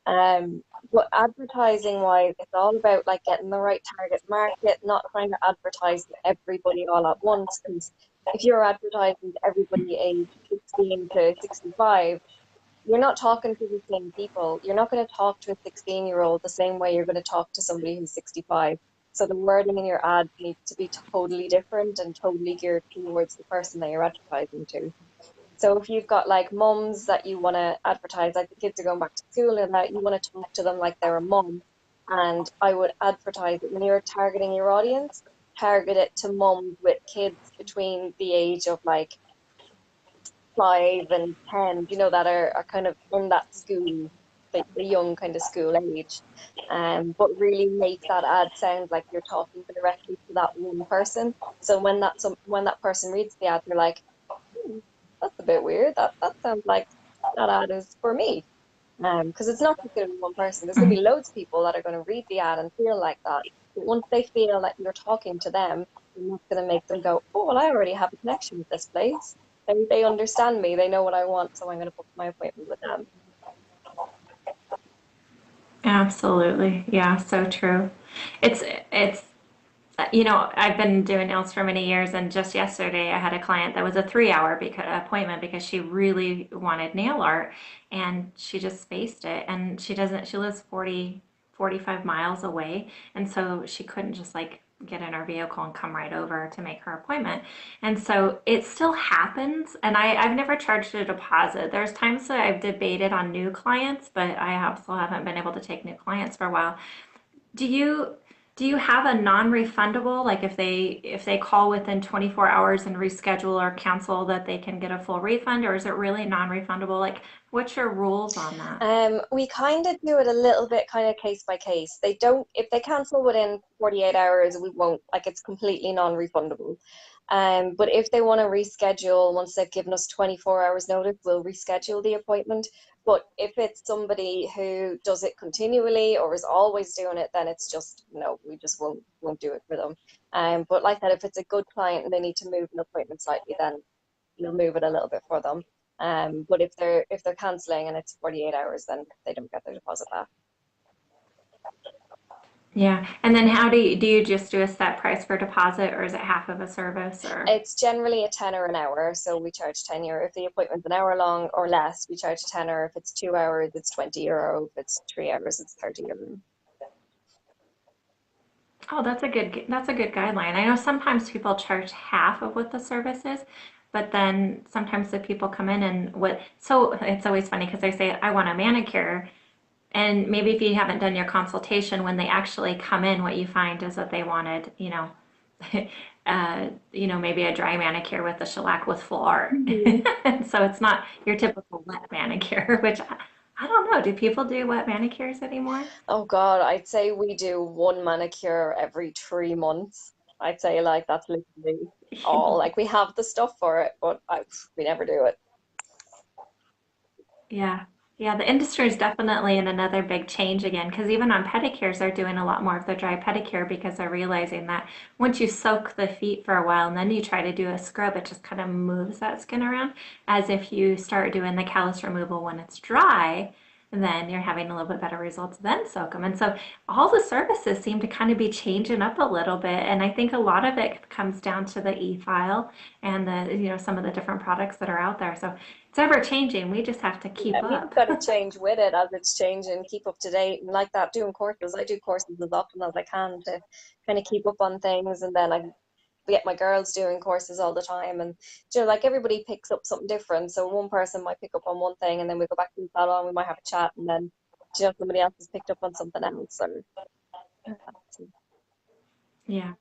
Um, but advertising wise, it's all about like getting the right target market, not trying to advertise to everybody all at once. Because if you're advertising to everybody age 16 to 65, you're not talking to the same people. You're not going to talk to a 16-year-old the same way you're going to talk to somebody who's 65. So the wording in your ad needs to be totally different and totally geared towards the person that you're advertising to. So if you've got like mums that you want to advertise, like the kids are going back to school and that you want to talk to them like they're a mum, and I would advertise it when you're targeting your audience, target it to mums with kids between the age of like 5 and 10, that are kind of in that school, the young kind of school age. But really make that ad sound like you're talking directly to that one person. So when that person reads the ad, they're like, "Hmm, that's a bit weird. That sounds like that ad is for me." Because it's not just going to be one person. There's going to be loads of people that are going to read the ad and feel like that. But once they feel that you're talking to them, you're not going to make them go, "Oh, well, I already have a connection with this place. They understand me. They know what I want, so I'm going to book my appointment with them." Absolutely. Yeah, so true. It's I've been doing nails for many years, and just yesterday I had a client that was a 3 hour appointment because she really wanted nail art, and she just spaced it. And she lives 45 miles away, and so she couldn't just like get in her vehicle and come right over to make her appointment. And so it still happens, and I've never charged a deposit. There's times that I've debated on new clients, but I also haven't been able to take new clients for a while. Do you do you have a non-refundable, like if they call within 24 hours and reschedule or cancel, that they can get a full refund, or is it really non-refundable? Like, what's your rules on that? We kind of do it a little bit kind of case by case. They don't, if they cancel within 48 hours, we won't, like it's completely non-refundable. But if they want to reschedule, once they've given us 24 hours notice, we'll reschedule the appointment. But if it's somebody who does it continually or is always doing it, then it's just no, we just won't do it for them. But like that, if it's a good client and they need to move an appointment slightly, then move it a little bit for them. But if they're cancelling and it's 48 hours, then they don't get their deposit back. Yeah. And then how do you just do a set price for deposit, or is it half of a service, or? It's generally a tenner an hour, so we charge €10. If the appointment's an hour long or less, we charge tenner. If it's 2 hours, it's €20. If it's 3 hours, it's €30. Oh, that's a good guideline. I know sometimes people charge half of what the service is, but then sometimes the people come in and so it's always funny because they say, I want a manicure. And maybe if you haven't done your consultation, when they actually come in, what you find is that they wanted, maybe a dry manicure with a shellac with full art. Mhm. And so it's not your typical wet manicure, which I don't know. Do people do wet manicures anymore? Oh God, I'd say we do one manicure every 3 months. I'd say like that's literally all. Like we have the stuff for it, but we never do it. Yeah. Yeah, the industry is definitely in another big change again, because even on pedicures, they're doing a lot more of the dry pedicure because they're realizing that once you soak the feet for a while and then you try to do a scrub, it just kind of moves that skin around. As if you start doing the callus removal when it's dry, then you're having a little bit better results, then soak them. And so all the services seem to kind of be changing up a little bit. And I think a lot of it comes down to the e-file and some of the different products that are out there. So it's ever changing. We just have to Yeah, keep we just up. got to change with it as it's changing, keep up to date, and like that, doing courses. I do courses as often as I can to kind of keep up on things, and then I get my girls doing courses all the time, and like everybody picks up something different. So one person might pick up on one thing, and then we go back to the salon, we might have a chat, and then somebody else has picked up on something else. Or Yeah.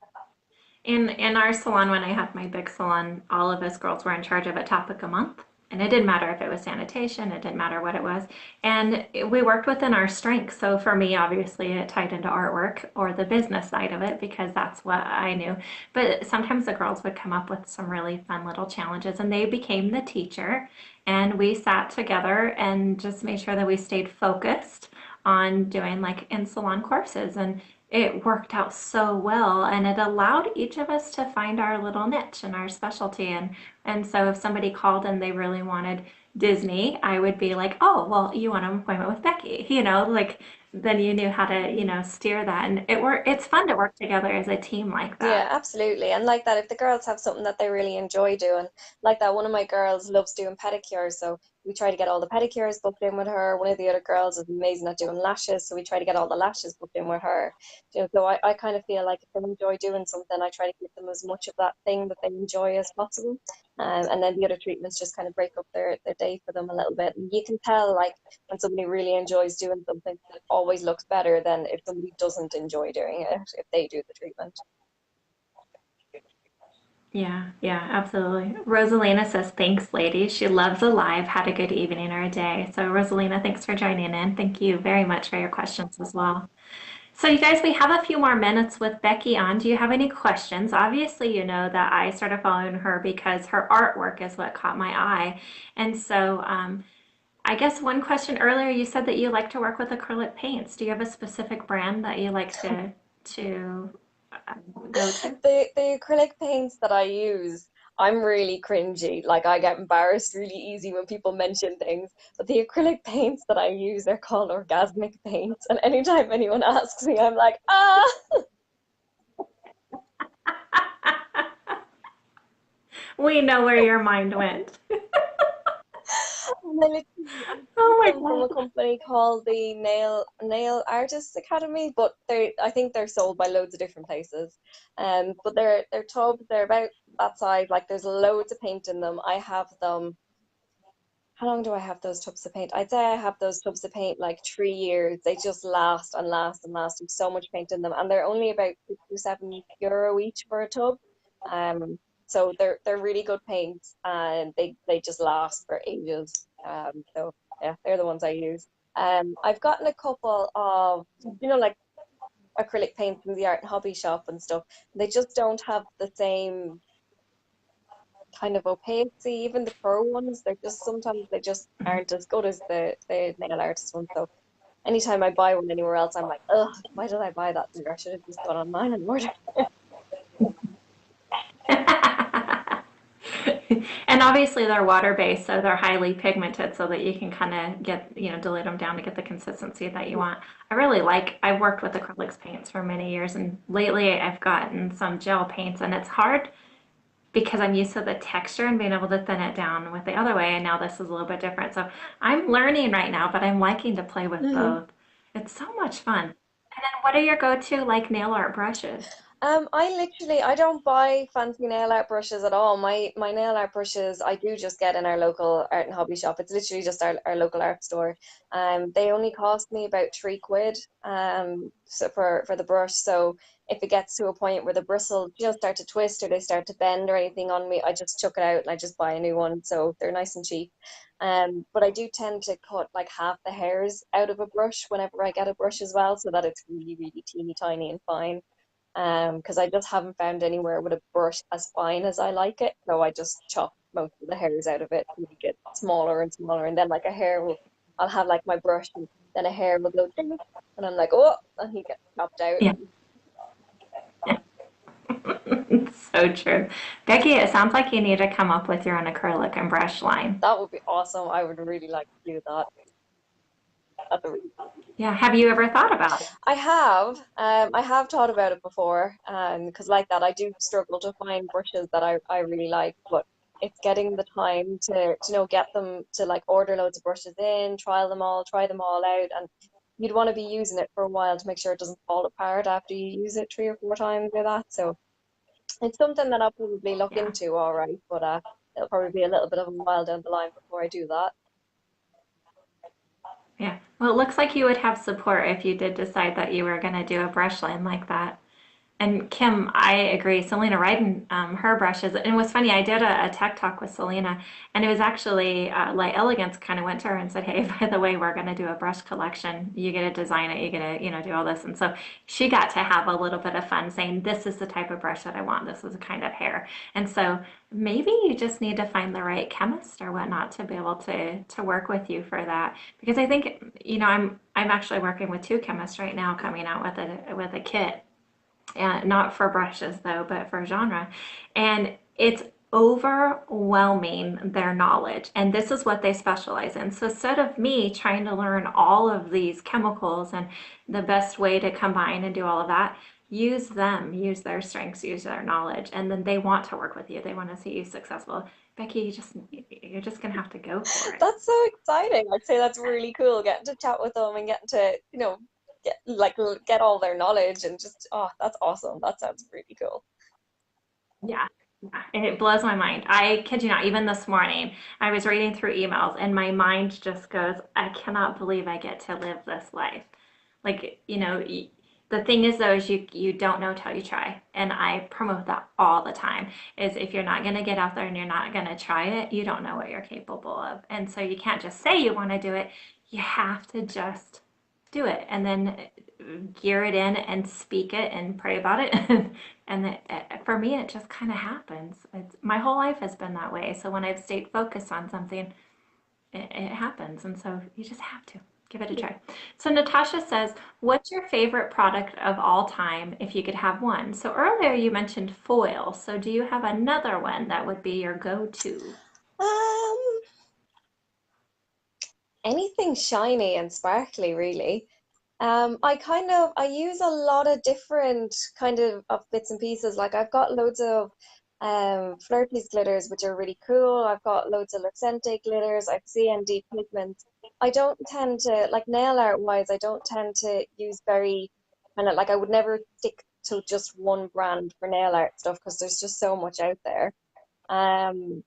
In our salon, when I had my big salon, all of us girls were in charge of a topic a month. And it didn't matter if it was sanitation, it didn't matter what it was. And we worked within our strengths. So for me, obviously, it tied into artwork or the business side of it because that's what I knew. But sometimes the girls would come up with some really fun little challenges and they became the teacher. And we sat together and just made sure that we stayed focused on doing like in salon courses. And it worked out so well and it allowed each of us to find our little niche and our specialty and so if somebody called and they really wanted Disney, I would be like, oh well, you want an appointment with Becky, like then you knew how to steer that, and it's fun to work together as a team like yeah, that. absolutely. And like that, if the girls have something that they really enjoy doing, like that, one of my girls loves doing pedicures. So we try to get all the pedicures booked in with her. One of the other girls is amazing at doing lashes. So we try to get all the lashes booked in with her. So I kind of feel like if they enjoy doing something, I try to give them as much of that thing that they enjoy as possible. And then the other treatments just kind of break up their day for them a little bit. And you can tell, like, when somebody really enjoys doing something, it always looks better than if somebody doesn't enjoy doing it, if they do the treatment. Yeah, yeah, absolutely. Rosalina says, thanks, ladies. She loves a live. Had a good evening or a day. So, Rosalina, thanks for joining in. Thank you very much for your questions as well. So, you guys, we have a few more minutes with Becky on. Do you have any questions? Obviously, you know that I started following her because her artwork is what caught my eye. And so, I guess one question earlier, you said that you like to work with acrylic paints. Do you have a specific brand that you like to go to? The acrylic paints that I use, I'm really cringy. Like, I get embarrassed really easy when people mention things. But the acrylic paints that I use are called orgasmic paints. And anytime anyone asks me, I'm like, ah. We know where your mind went. And I literally I Oh got my them from a God. company called the Nail Artists Academy, but I think they're sold by loads of different places. But they're tubs, they're about that size. Like, there's loads of paint in them. I have them. How long do I have those tubs of paint? I'd say I have those tubs of paint like 3 years. They just last and last and last. There's so much paint in them, and they're only about 57 euro each for a tub. Um, so they're really good paints, and they just last for ages. So yeah, they're the ones I use. I've gotten a couple of like acrylic paints from the art and hobby shop and stuff. They just don't have the same kind of opacity. Even the pro ones, they're just sometimes they just aren't as good as the nail artist ones. So anytime I buy one anywhere else, I'm like, ugh, why did I buy that there? I should have just gone online and ordered. And obviously they're water-based, so they're highly pigmented so that you can kind of get, dilute them down to get the consistency that you want. I've worked with acrylics paints for many years, and lately I've gotten some gel paints, and it's hard because I'm used to the texture and being able to thin it down with the other way, and now this is a little bit different. So I'm learning right now, but I'm liking to play with Mm-hmm. both. It's so much fun. And then what are your go-to like nail art brushes? I don't buy fancy nail art brushes at all. My nail art brushes I do just get in our local art and hobby shop. It's literally just our local art store. They only cost me about 3 quid so for the brush. So if it gets to a point where the bristles start to twist or they start to bend or anything on me, I just chuck it out and I just buy a new one. So they're nice and cheap. But I do tend to cut like half the hairs out of a brush whenever I get a brush as well, so that it's really, really teeny tiny and fine. Because I just haven't found anywhere with a brush as fine as I like it. So I just chop most of the hairs out of it to make it smaller and smaller. And then like I'll have like my brush and then a hair will go ding, and I'm like, oh, and he gets chopped out. Yeah. So true. Becky, it sounds like you need to come up with your own acrylic and brush line. That would be awesome. I would really like to do that. at the Yeah. Have you ever thought about it? I have thought about it before, because like that, I do struggle to find brushes that I really like, but it's getting the time to get them to like order loads of brushes in, trial them all, try them all out, and you'd want to be using it for a while to make sure it doesn't fall apart after you use it 3 or 4 times or that. So it's something that I'll probably look Yeah. into, all right, but it'll probably be a little bit of a while down the line before I do that. Yeah. Well, it looks like you would have support if you did decide that you were going to do a brush line like that. And Kim, I agree. Selena Ryden, her brushes, and it was funny. I did a tech talk with Selena, and it was actually Light Elegance kind of went to her and said, "Hey, by the way, we're going to do a brush collection. You get to design it. You get to, do all this." And so she got to have a little bit of fun saying, "This is the type of brush that I want. This is the kind of hair." And so maybe you just need to find the right chemist or whatnot to be able to work with you for that. Because I think, I'm actually working with two chemists right now, coming out with a kit, not for brushes though, but for genre. And it's overwhelming their knowledge. And this is what they specialize in. So instead of me trying to learn all of these chemicals and the best way to combine and do all of that, use them, use their strengths, use their knowledge. And then they want to work with you. They want to see you successful. Becky, you're just gonna have to go for it. That's so exciting. I'd say that's really cool, getting to chat with them and getting to, get all their knowledge and just, oh, that's awesome. That sounds really cool. Yeah. Yeah, and it blows my mind. I kid you not, even this morning, I was reading through emails and my mind just goes, I cannot believe I get to live this life. Like, the thing is though, is you don't know till you try. And I promote that all the time, is if you're not going to get out there and you're not going to try it, you don't know what you're capable of. And so you can't just say you want to do it. You have to just do it and then gear it in and speak it and pray about it. And for me, it just kind of happens. My whole life has been that way. So when I've stayed focused on something, it happens. And so you just have to give it a try. So Natasha says, what's your favorite product of all time if you could have one? So earlier you mentioned foil. So do you have another one that would be your go-to? Um, Anything shiny and sparkly, really. I use a lot of different of bits and pieces. Like I've got loads of Flirties glitters, which are really cool. I've got loads of Lucente glitters. I've CND pigments. I don't tend to, like nail art wise, I don't tend to use very I would never stick to just one brand for nail art stuff because there's just so much out there. Um,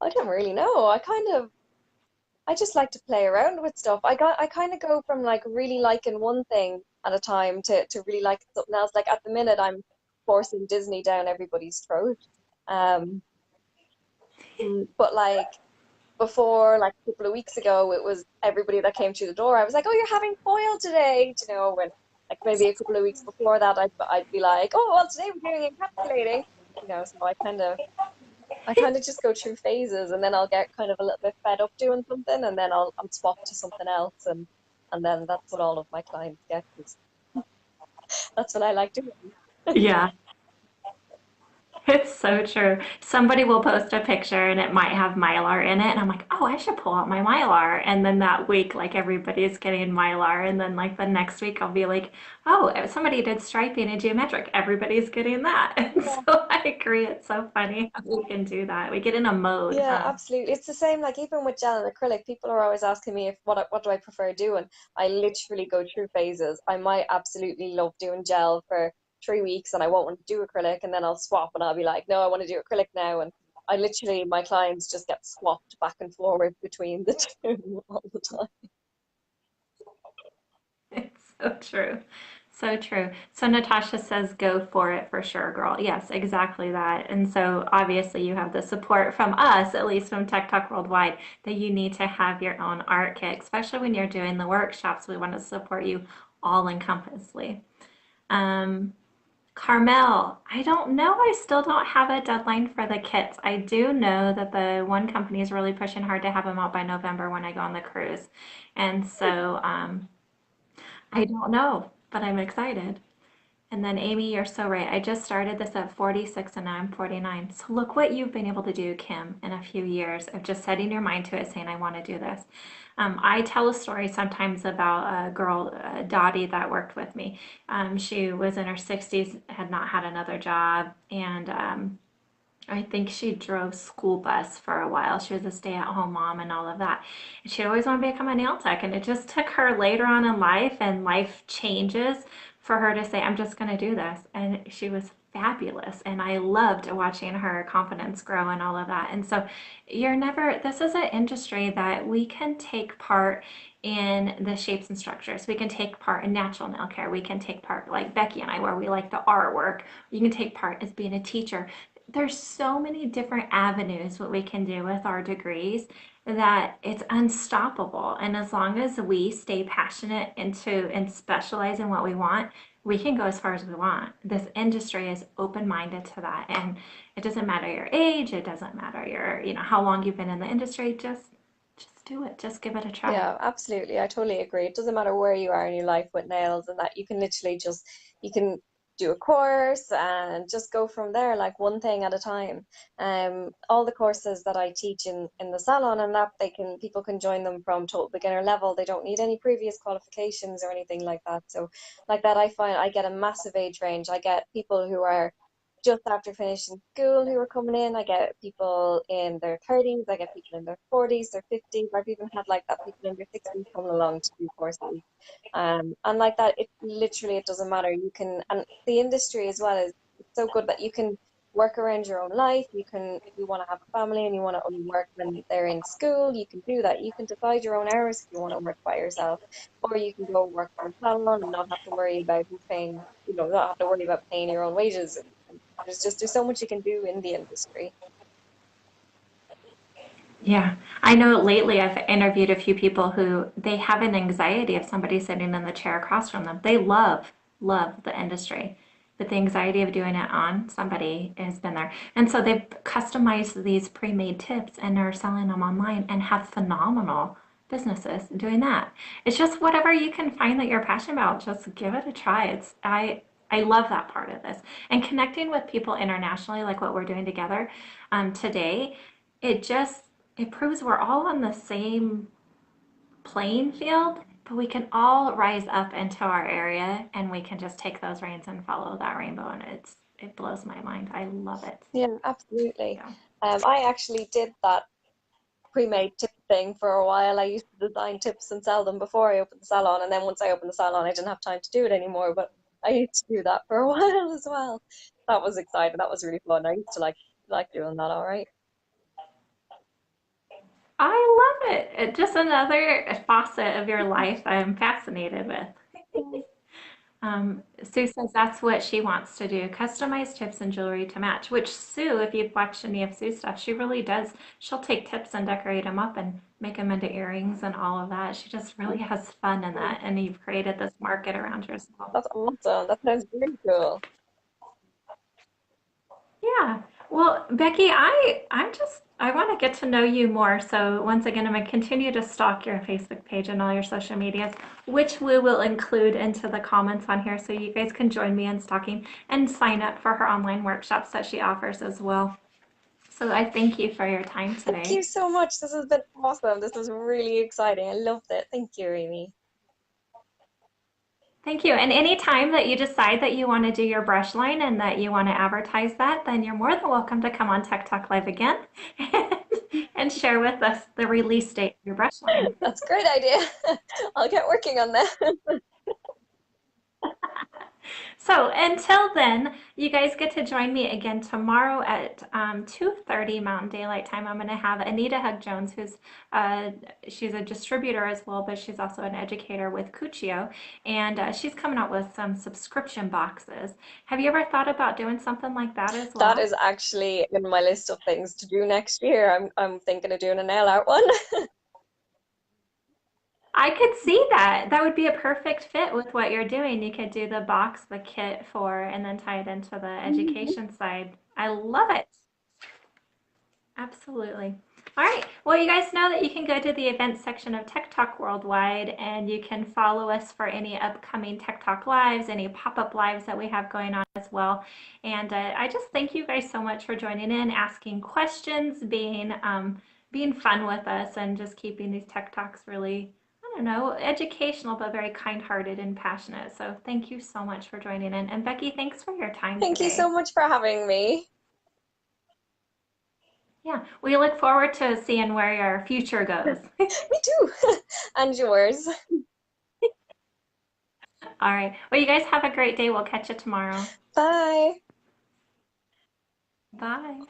I don't really know. I just like to play around with stuff. I kind of go from like really liking one thing at a time to really liking something else. Like at the minute, I'm forcing Disney down everybody's throat. Um, but like before, like a couple of weeks ago, it was everybody that came through the door. I was like, "Oh, you're having foil today," when like maybe a couple of weeks before that, I'd be like, "Oh, well, today we're doing encapsulating," So I kind of just go through phases, and then I'll get kind of a little bit fed up doing something, and then I'll swap to something else, and then that's what all of my clients get. 'Cause that's what I like doing. Yeah. It's so true. Somebody will post a picture and it might have Mylar in it, and I'm like, oh, I should pull out my Mylar. And then that week, like everybody's getting Mylar, and then like the next week, I'll be like, oh, if somebody did striping and geometric, everybody's getting that. And Yeah, so I agree. It's so funny how we can do that. We get in a mode, yeah, huh? absolutely. It's the same. Like even with gel and acrylic, people are always asking me if what do I prefer doing. I literally go through phases. I might absolutely love doing gel for 3 weeks, and I won't want to do acrylic, and then I'll swap, and I'll be like, no, I want to do acrylic now, and I literally my clients just get swapped back and forward between the two all the time. It's so true. So true. So Natasha says, go for it for sure, girl. Yes, exactly that. And so obviously you have the support from us, at least from Tech Talk Worldwide, that you need to have your own art kit, especially when you're doing the workshops. We want to support you all encompassingly. Um, Carmel, I don't know. I still don't have a deadline for the kits. I do know that the one company is really pushing hard to have them out by November when I go on the cruise. And so I don't know, but I'm excited. And then Amy, you're so right. I just started this at 46 and now I'm 49. So look what you've been able to do, Kim, in a few years of just setting your mind to it, saying, I want to do this. I tell a story sometimes about a girl, Dottie, that worked with me. She was in her 60s, had not had another job, and I think she drove school bus for a while. She was a stay-at-home mom and all of that. And she always wanted to become a nail tech. And it just took her later on in life and life changes for her to say, I'm just going to do this. And she was fabulous. And I loved watching her confidence grow and all of that. And so this is an industry that we can take part in the shapes and structures. We can take part in natural nail care. We can take part, like Becky and I, where we like the artwork. You can take part as being a teacher. There's so many different avenues what we can do with our degrees that it's unstoppable. And as long as we stay passionate and specialize in what we want, we can go as far as we want. This industry is open-minded to that. And it doesn't matter your age, it doesn't matter how long you've been in the industry, just do it. Just give it a try. Yeah, absolutely. I totally agree. It doesn't matter where you are in your life with nails and that you can literally just you can do a course and just go from there, like one thing at a time. All the courses that I teach in the salon and that people can join them from total beginner level. They don't need any previous qualifications or anything like that. So like that I find I get a massive age range. I get people who are just after finishing school who are coming in. I get people in their 30s, I get people in their 40s, their 50s. I've even had like that people in their 60s coming along to do courses. And like that, it doesn't matter. You can, and the industry as well is it's so good that you can work around your own life. You can, if you want to have a family and you want to only work when they're in school, you can do that. You can decide your own hours if you want to work by yourself, or you can go work for a salon and not have to worry about who's paying, not have to worry about paying your own wages. There's so much you can do in the industry. Yeah, I know lately I've interviewed a few people who they have an anxiety of somebody sitting in the chair across from them. They love the industry, but the anxiety of doing it on somebody has been there. And so they've customized these pre-made tips and are selling them online and have phenomenal businesses doing that. It's just whatever you can find that you're passionate about, just give it a try. I love that part of this. And connecting with people internationally, like what we're doing together today, it just it proves we're all on the same playing field, but we can all rise up into our area and we can just take those reins and follow that rainbow. And it blows my mind. I love it. Yeah, absolutely. Yeah. I actually did that pre-made tip thing for a while. I used to design tips and sell them before I opened the salon, and then once I opened the salon, I didn't have time to do it anymore. But I used to do that for a while as well. That was exciting. That was really fun. I used to like doing that. All right. I love it. Just another facet of your life I'm fascinated with. Sue says that's what she wants to do, customize tips and jewelry to match, which Sue, if you've watched any of Sue's stuff, she really does. She'll take tips and decorate them up and make them into earrings and all of that. She just really has fun in that. And you've created this market around yourself. That's awesome. That sounds very cool. Yeah. Well, Becky, I want to get to know you more. So once again, I'm going to continue to stalk your Facebook page and all your social medias, which we will include into the comments on here so you guys can join me in stalking and sign up for her online workshops that she offers as well. So I thank you for your time Thank you today. so much. This has been awesome. This was really exciting. I loved it. Thank you, Amy. Thank you. And any time that you decide that you want to do your brush line and that you want to advertise that, then you're more than welcome to come on Tech Talk Live again and share with us the release date of your brush line. That's a great idea. I'll get working on that. So until then, you guys get to join me again tomorrow at 2:30 Mountain Daylight Time. I'm going to have Anita Hug Jones, she's a distributor as well, but she's also an educator with Cuccio, and she's coming out with some subscription boxes. Have you ever thought about doing something like that as That well? is actually in my list of things to do next year. I'm thinking of doing a nail art one. I could see that. That would be a perfect fit with what you're doing. You could do the box, the kit for, and then tie it into the education side. I love it. Absolutely. All right. Well, you guys know that you can go to the events section of Tech Talk Worldwide and you can follow us for any upcoming Tech Talk lives, any pop-up lives that we have going on as well. And I just thank you guys so much for joining in, asking questions, being fun with us, and just keeping these Tech Talks really, I don't know, educational, but very kind-hearted and passionate. So thank you so much for joining in. And Becky, thanks for your time Thank you so today. much for having me. Yeah, we look forward to seeing where your future goes. Me too. And yours. All right. Well, you guys have a great day. We'll catch you tomorrow. Bye. Bye.